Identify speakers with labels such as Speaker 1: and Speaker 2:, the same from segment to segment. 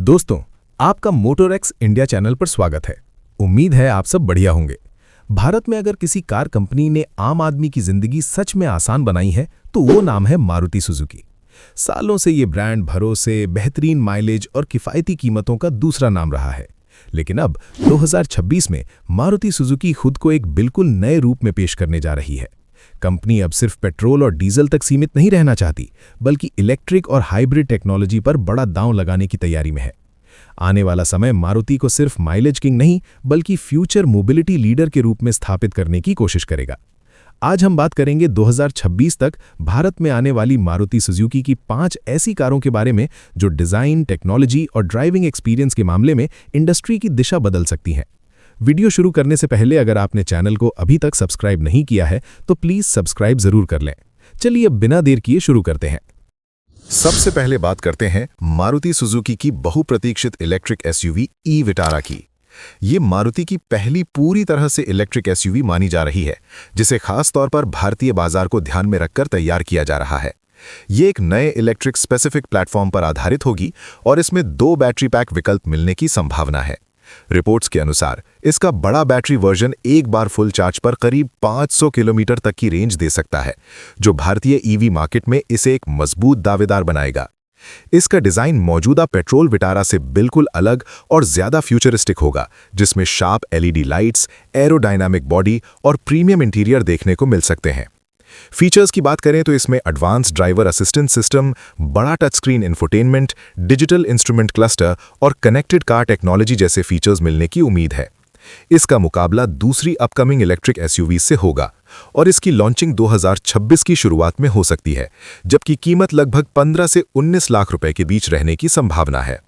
Speaker 1: दोस्तों, आपका मोटरएक्स India channel पर स्वागत है। उम्मीद है आप सब बढ़िया होंगे। भारत में अगर किसी कार कंपनी ने आम आदमी की जिंदगी सच में आसान बनाई है तो वो नाम है मारुति सुजुकी। सालों से ये ब्रांड भरोसे, बेहतरीन माइलेज और किफ़ायती कीमतों का दूसरा नाम रहा है। लेकिन अब 2026 में मारुति सुजुकी खुद को एक बिल्कुल नए रूप में पेश करने जा रही है। कंपनी अब सिर्फ पेट्रोल और डीजल तक सीमित नहीं रहना चाहती, बल्कि इलेक्ट्रिक और हाइब्रिड टेक्नोलॉजी पर बड़ा दांव लगाने की तैयारी में है। आने वाला समय मारुति को सिर्फ माइलेज किंग नहीं, बल्कि फ्यूचर मोबिलिटी लीडर के रूप में स्थापित करने की कोशिश करेगा। आज हम बात करेंगे 2026 तक भारत में आने वाली मारुति सुजुकी की 5 ऐसी कारों के बारे में जो डिज़ाइन, टेक्नोलॉजी और ड्राइविंग एक्सपीरियंस के मामले में इंडस्ट्री की दिशा बदल सकती हैं। वीडियो शुरू करने से पहले अगर आपने चैनल को अभी तक सब्सक्राइब नहीं किया है तो प्लीज़ सब्सक्राइब ज़रूर कर लें। चलिए अब बिना देर किए शुरू करते हैं। सबसे पहले बात करते हैं मारुति सुजुकी की बहुप्रतीक्षित इलेक्ट्रिक एसयूवी ई विटारा की। ये मारुति की पहली पूरी तरह से इलेक्ट्रिक एसयूवी मानी जा रही है, जिसे खास तौर पर भारतीय बाजार को ध्यान में रखकर तैयार किया जा रहा है। ये एक नए इलेक्ट्रिक स्पेसिफिक प्लेटफॉर्म पर आधारित होगी और इसमें 2 बैटरी पैक विकल्प मिलने की संभावना है। रिपोर्ट्स के अनुसार इसका बड़ा बैटरी वर्जन एक बार फुल चार्ज पर करीब 500 किलोमीटर तक की रेंज दे सकता है, जो भारतीय ईवी मार्केट में इसे एक मजबूत दावेदार बनाएगा। इसका डिजाइन मौजूदा पेट्रोल विटारा से बिल्कुल अलग और ज्यादा फ्यूचरिस्टिक होगा, जिसमें sharp LED lights, aerodynamic body और प्रीमियम इंटीरियर देखने को मिल सकते हैं। फीचर्स की बात करें तो इसमें एडवांस ड्राइवर असिस्टेंस सिस्टम, बड़ा touch screen infotainment, digital instrument cluster और कनेक्टेड कार टेक्नोलॉजी जैसे फीचर्स मिलने की उम्मीद है। इसका मुकाबला दूसरी अपकमिंग इलेक्ट्रिक एसयूवी से होगा और इसकी लॉन्चिंग 2026 की शुरुआत में हो सकती है, जबकि कीमत लगभग 15 से 19 लाख रुपए के बीच रहने की संभावना है।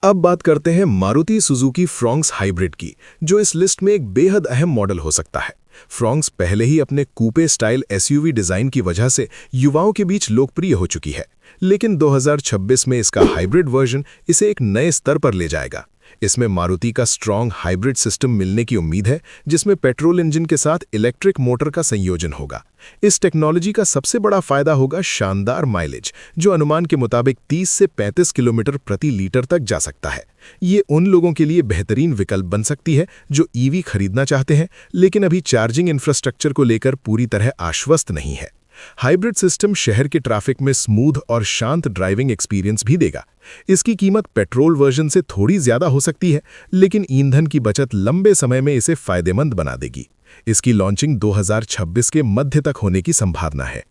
Speaker 1: अब बात करते हैं मारुति सुजुकी फ्रॉन्क्स हाइब्रिड की, जो इस लिस्ट में एक बेहद अहम मॉडल हो सकता है। फ्रॉन्क्स पहले ही अपने कूपे स्टाइल एसयूवी डिजाइन की वजह से युवाओं के बीच लोकप्रिय हो चुकी है, लेकिन 2026 में इसका हाइब्रिड वर्जन इसे एक नए स्तर पर ले जाएगा। इसमें मारुति का स्ट्रॉन्ग हाइब्रिड सिस्टम मिलने की उम्मीद है, जिसमें पेट्रोल इंजन के साथ इलेक्ट्रिक मोटर का संयोजन होगा। इस टेक्नोलॉजी का सबसे बड़ा फायदा होगा शानदार माइलेज, जो अनुमान के मुताबिक 30 से 35 किलोमीटर प्रति लीटर तक जा सकता है। ये उन लोगों के लिए बेहतरीन विकल्प बन सकती है जो ईवी खरीदना चाहते हैं, लेकिन अभी चार्जिंग इंफ्रास्ट्रक्चर को लेकर पूरी तरह आश्वस्त नहीं है। हाइब्रिड सिस्टम शहर के ट्रैफिक में स्मूथ और शांत ड्राइविंग एक्सपीरियंस भी देगा। इसकी कीमत पेट्रोल वर्जन से थोड़ी ज्यादा हो सकती है, लेकिन ईंधन की बचत लंबे समय में इसे फायदेमंद बना देगी। इसकी लॉन्चिंग 2026 के मध्य तक होने की संभावना है।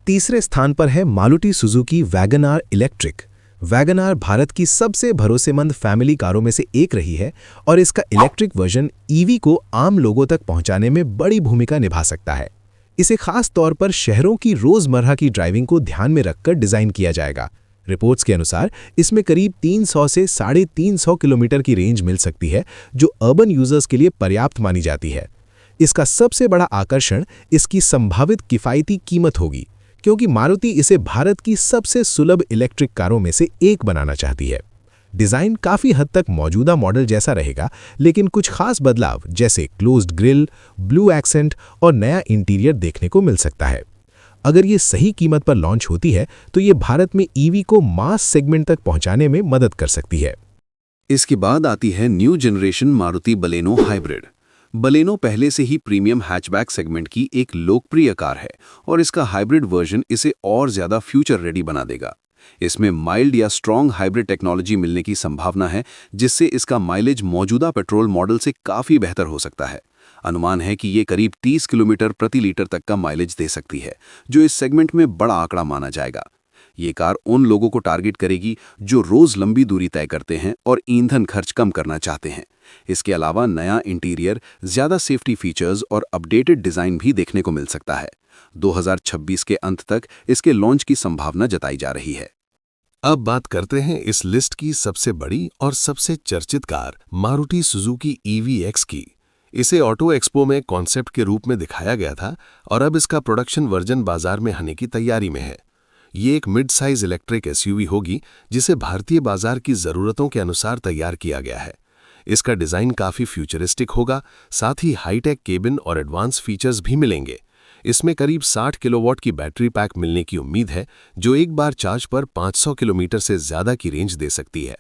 Speaker 2: तीसरे स्थान पर है Maruti Suzuki wagon R electric. Wagon R Bharat की सबसे भरोसेमंद फैमिली कारों में से एक रही है और इसका इलेक्ट्रिक वर्जन ईवी को आम लोगों तक पहुंचाने में बड़ी भूमिका निभा सकता है। इसे खास तौर पर शहरों की रोजमर्रा की ड्राइविंग को ध्यान में रखकर डिजाइन किया जाएगा। रिपोर्ट्स के अनुसार इसमें करीब 300 से 350 किलोमीटर की रेंज मिल सकती है, जो अर्बन यूजर्स के लिए पर्याप्त मानी जाती है। इसका सबसे बड़ा आकर्षण इसकी संभावित किफ़ायती कीमत होगी, क्योंकि मारुति इसे भारत की सबसे सुलभ इलेक्ट्रिक कारों में से एक बनाना चाहती है। डिज़ाइन काफ़ी हद तक मौजूदा मॉडल जैसा रहेगा, लेकिन कुछ खास बदलाव जैसे क्लोज्ड ग्रिल, ब्लू एक्सेंट और नया इंटीरियर देखने को मिल सकता है। अगर ये सही कीमत पर लॉन्च होती है तो ये भारत में ईवी को मास सेगमेंट तक पहुंचाने में मदद कर सकती है।
Speaker 3: इसके बाद आती है new generation Maruti Baleno hybrid. Baleno पहले से ही प्रीमियम हैचबैक सेगमेंट की एक लोकप्रिय कार है और इसका हाइब्रिड वर्जन इसे और ज्यादा फ्यूचर रेडी बना देगा। इसमें माइल्ड या स्ट्रॉन्ग हाइब्रिड टेक्नोलॉजी मिलने की संभावना है, जिससे इसका माइलेज मौजूदा पेट्रोल मॉडल से काफ़ी बेहतर हो सकता है। अनुमान है कि ये करीब 30 किलोमीटर प्रति लीटर तक का माइलेज दे सकती है, जो इस सेगमेंट में बड़ा आंकड़ा माना जाएगा। ये कार उन लोगों को टारगेट करेगी जो रोज लंबी दूरी तय करते हैं और ईंधन खर्च कम करना चाहते हैं। इसके अलावा नया इंटीरियर, ज़्यादा सेफ्टी फीचर्स और अपडेटेड डिज़ाइन भी देखने को मिल सकता है। 2026 के अंत तक इसके लॉन्च की संभावना जताई जा रही है।
Speaker 4: अब बात करते हैं इस लिस्ट की सबसे बड़ी और सबसे चर्चित कार मारुति सुजुकी EVX की। इसे ऑटो एक्सपो में कॉन्सेप्ट के रूप में दिखाया गया था और अब इसका प्रोडक्शन वर्जन बाजार में आने की तैयारी में है। ये एक मिड साइज इलेक्ट्रिक एसयूवी होगी, जिसे भारतीय बाजार की ज़रूरतों के अनुसार तैयार किया गया है। इसका डिज़ाइन काफ़ी फ्यूचरिस्टिक होगा, साथ ही हाईटेक केबिन और एडवांस फीचर्स भी मिलेंगे। इसमें करीब 60 किलोवाट की बैटरी पैक मिलने की उम्मीद है, जो एक बार चार्ज पर 500 किलोमीटर से ज़्यादा की रेंज दे सकती है।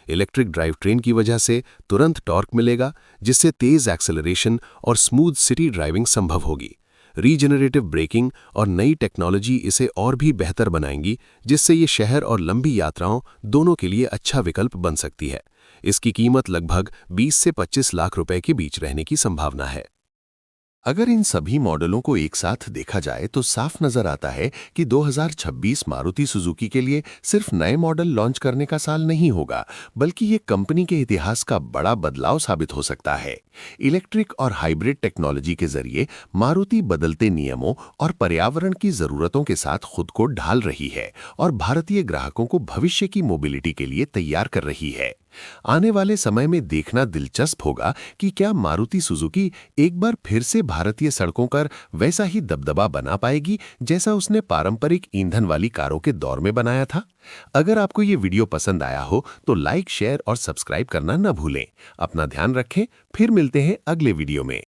Speaker 4: इलेक्ट्रिक ड्राइव ट्रेन की वजह से तुरंत टॉर्क मिलेगा, जिससे तेज एक्सेलरेशन और स्मूथ सिटी ड्राइविंग संभव होगी। रीजेनरेटिव ब्रेकिंग और नई टेक्नोलॉजी इसे और भी बेहतर बनाएंगी, जिससे ये शहर और लंबी यात्राओं दोनों के लिए अच्छा विकल्प बन सकती है। इसकी कीमत लगभग 20 से 25 लाख रुपए के बीच रहने की संभावना है।
Speaker 5: अगर इन सभी मॉडलों को एक साथ देखा जाए तो साफ नजर आता है कि 2026 मारुति सुजुकी के लिए सिर्फ नए मॉडल लॉन्च करने का साल नहीं होगा, बल्कि ये कंपनी के इतिहास का बड़ा बदलाव साबित हो सकता है। इलेक्ट्रिक और हाइब्रिड टेक्नोलॉजी के जरिए मारुति बदलते नियमों और पर्यावरण की जरूरतों के साथ खुद को ढाल रही है और भारतीय ग्राहकों को भविष्य की मोबिलिटी के लिए तैयार कर रही है। आने वाले समय में देखना दिलचस्प होगा कि क्या मारुति सुजुकी एक बार फिर से भारतीय सड़कों पर वैसा ही दबदबा बना पाएगी जैसा उसने पारंपरिक ईंधन वाली कारों के दौर में बनाया था। अगर आपको ये वीडियो पसंद आया हो तो लाइक, शेयर और सब्सक्राइब करना न भूलें। अपना ध्यान रखें, फिर मिलते हैं अगले वीडियो में।